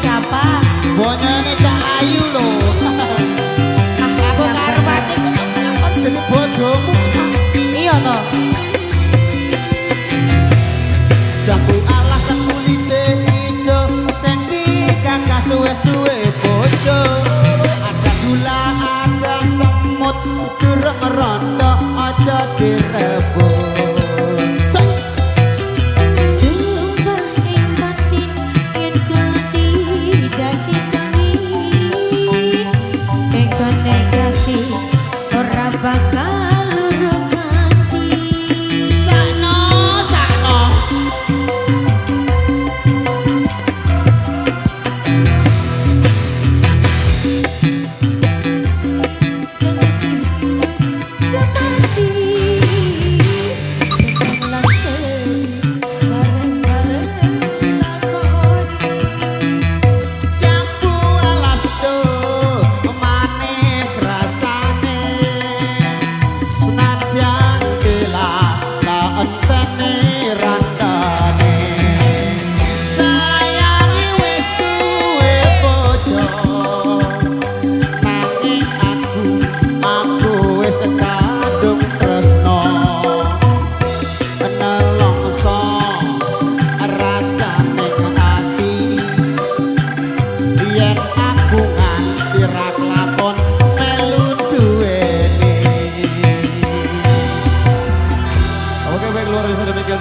Siapa? Bonyone Cak Ayu lho. Aku karo pati kan jadi bojomu. Iya toh. Jambu alas kulite ijo sing dikakas wis duwe bojo. Ada gula, ada semut, durung rondo aja direbut. Bakal ganti sakno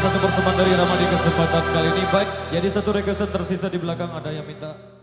Satu persembahan dari Rama di kesempatan kali ini. Baik, jadi satu requestan tersisa di belakang ada yang minta